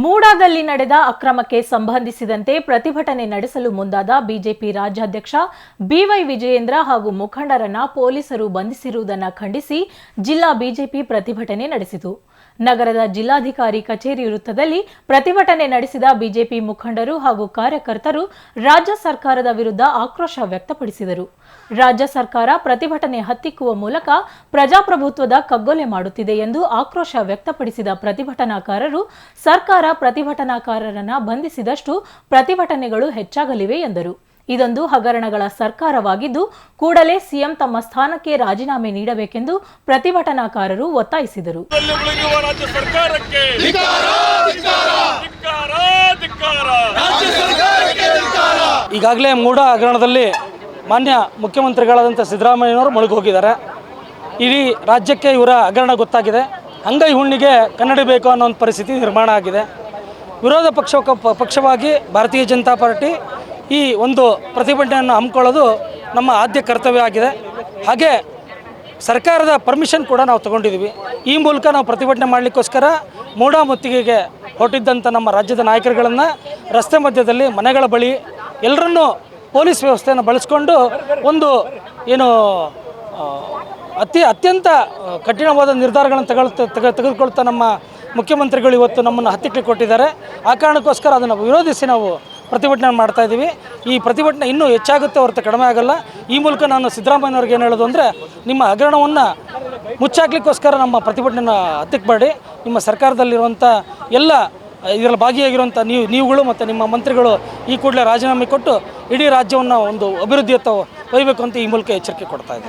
ಮೂಡಾದಲ್ಲಿ ನಡೆದ ಅಕ್ರಮಕ್ಕೆ ಸಂಬಂಧಿಸಿದಂತೆ ಪ್ರತಿಭಟನೆ ನಡೆಸಲು ಮುಂದಾದ ಬಿಜೆಪಿ ರಾಜ್ಯಾಧ್ಯಕ್ಷ ಬಿವೈ ವಿಜಯೇಂದ್ರ ಹಾಗೂ ಮುಖಂಡರನ್ನ ಪೊಲೀಸರು ಬಂಧಿಸಿರುವುದನ್ನು ಖಂಡಿಸಿ ಜಿಲ್ಲಾ ಬಿಜೆಪಿ ಪ್ರತಿಭಟನೆ ನಡೆಸಿತು. ನಗರದ ಜಿಲ್ಲಾಧಿಕಾರಿ ಕಚೇರಿ ವೃತ್ತದಲ್ಲಿ ಪ್ರತಿಭಟನೆ ನಡೆಸಿದ ಬಿಜೆಪಿ ಮುಖಂಡರು ಹಾಗೂ ಕಾರ್ಯಕರ್ತರು ರಾಜ್ಯ ಸರ್ಕಾರದ ವಿರುದ್ಧ ಆಕ್ರೋಶ ವ್ಯಕ್ತಪಡಿಸಿದರು. ರಾಜ್ಯ ಸರ್ಕಾರ ಪ್ರತಿಭಟನೆ ಹತ್ತಿಕ್ಕುವ ಮೂಲಕ ಪ್ರಜಾಪ್ರಭುತ್ವದ ಕಗ್ಗೊಲೆ ಮಾಡುತ್ತಿದೆ ಎಂದು ಆಕ್ರೋಶ ವ್ಯಕ್ತಪಡಿಸಿದ ಪ್ರತಿಭಟನಾಕಾರರು ಸರ್ಕಾರ ಪ್ರತಿಭಟನಾಕಾರರನ್ನ ಬಂಧಿಸಿದಷ್ಟು ಪ್ರತಿಭಟನೆಗಳು ಹೆಚ್ಚಾಗಲಿವೆ ಎಂದರು. ಇದೊಂದು ಹಗರಣಗಳ ಸರ್ಕಾರವಾಗಿದ್ದು ಕೂಡಲೇ ಸಿಎಂ ತಮ್ಮ ಸ್ಥಾನಕ್ಕೆ ರಾಜೀನಾಮೆ ನೀಡಬೇಕೆಂದು ಪ್ರತಿಭಟನಾಕಾರರು ಒತ್ತಾಯಿಸಿದರು. ಈಗಾಗಲೇ ಮೂಡ ಹಗರಣದಲ್ಲಿ ಮಾನ್ಯ ಮುಖ್ಯಮಂತ್ರಿಗಳಾದಂಥ ಸಿದ್ದರಾಮಯ್ಯನವರು ಮುಳುಗೋಗಿದ್ದಾರೆ. ಇಡೀ ರಾಜ್ಯಕ್ಕೆ ಇವರ ಹಗರಣ ಗೊತ್ತಾಗಿದೆ. ಅಂಗೈ ಹುಣ್ಣಿಗೆ ಕನ್ನಡಿ ಬೇಕು ಅನ್ನೋ ಒಂದು ಪರಿಸ್ಥಿತಿ ನಿರ್ಮಾಣ ಆಗಿದೆ. ವಿರೋಧ ಪಕ್ಷವಾಗಿ ಭಾರತೀಯ ಜನತಾ ಪಾರ್ಟಿ ಈ ಒಂದು ಪ್ರತಿಭಟನೆಯನ್ನು ಹಮ್ಮಿಕೊಳ್ಳೋದು ನಮ್ಮ ಆದ್ಯ ಕರ್ತವ್ಯ ಆಗಿದೆ. ಹಾಗೆ ಸರ್ಕಾರದ ಪರ್ಮಿಷನ್ ಕೂಡ ನಾವು ತಗೊಂಡಿದ್ದೀವಿ. ಈ ಮೂಲಕ ನಾವು ಪ್ರತಿಭಟನೆ ಮಾಡಲಿಕ್ಕೋಸ್ಕರ ಮೂಡಾ ಮುತ್ತಿಗೆಗೆ ಹೊರಟಿದ್ದಂಥ ನಮ್ಮ ರಾಜ್ಯದ ನಾಯಕರುಗಳನ್ನು ರಸ್ತೆ ಮಧ್ಯದಲ್ಲಿ ಮನೆಗಳ ಬಳಿ ಎಲ್ಲರನ್ನೂ ಪೊಲೀಸ್ ವ್ಯವಸ್ಥೆಯನ್ನು ಬಳಸ್ಕೊಂಡು ಒಂದು ಏನು ಅತ್ಯಂತ ಕಠಿಣವಾದ ನಿರ್ಧಾರಗಳನ್ನು ತೆಗೆದುಕೊಳ್ತಾ ನಮ್ಮ ಮುಖ್ಯಮಂತ್ರಿಗಳು ಇವತ್ತು ನಮ್ಮನ್ನು ಹತ್ತಿಕ್ಕಲಿಕ್ಕೆ ಕೊಟ್ಟಿದ್ದಾರೆ. ಆ ಕಾರಣಕ್ಕೋಸ್ಕರ ಅದನ್ನು ವಿರೋಧಿಸಿ ನಾವು ಪ್ರತಿಭಟನೆ ಮಾಡ್ತಾ ಇದ್ದೀವಿ. ಈ ಪ್ರತಿಭಟನೆ ಇನ್ನೂ ಹೆಚ್ಚಾಗುತ್ತೆ ಹೊರತು ಕಡಿಮೆ ಆಗಲ್ಲ. ಈ ಮೂಲಕ ನಾನು ಸಿದ್ದರಾಮಯ್ಯನವ್ರಿಗೆ ಏನು ಹೇಳೋದು ಅಂದರೆ, ನಿಮ್ಮ ಹಗರಣವನ್ನು ಮುಚ್ಚಾಕ್ಲಿಕ್ಕೋಸ್ಕರ ನಮ್ಮ ಪ್ರತಿಭಟನೆನ ಹತ್ತಿಕ್ಕಬೇಡಿ. ನಿಮ್ಮ ಸರ್ಕಾರದಲ್ಲಿರುವಂಥ ಎಲ್ಲ ಇದರಲ್ಲಿ ಭಾಗಿಯಾಗಿರುವಂಥ ನೀವುಗಳು ಮತ್ತು ನಿಮ್ಮ ಮಂತ್ರಿಗಳು ಈ ಕೂಡಲೇ ರಾಜೀನಾಮೆ ಕೊಟ್ಟು ಇಡೀ ರಾಜ್ಯವನ್ನು ಒಂದು ಅಭಿವೃದ್ಧಿಯತ್ತ ಒಯ್ಯಬೇಕು ಅಂತ ಈ ಮೂಲಕ ಎಚ್ಚರಿಕೆ ಕೊಡ್ತಾ ಇದ್ದೀನಿ.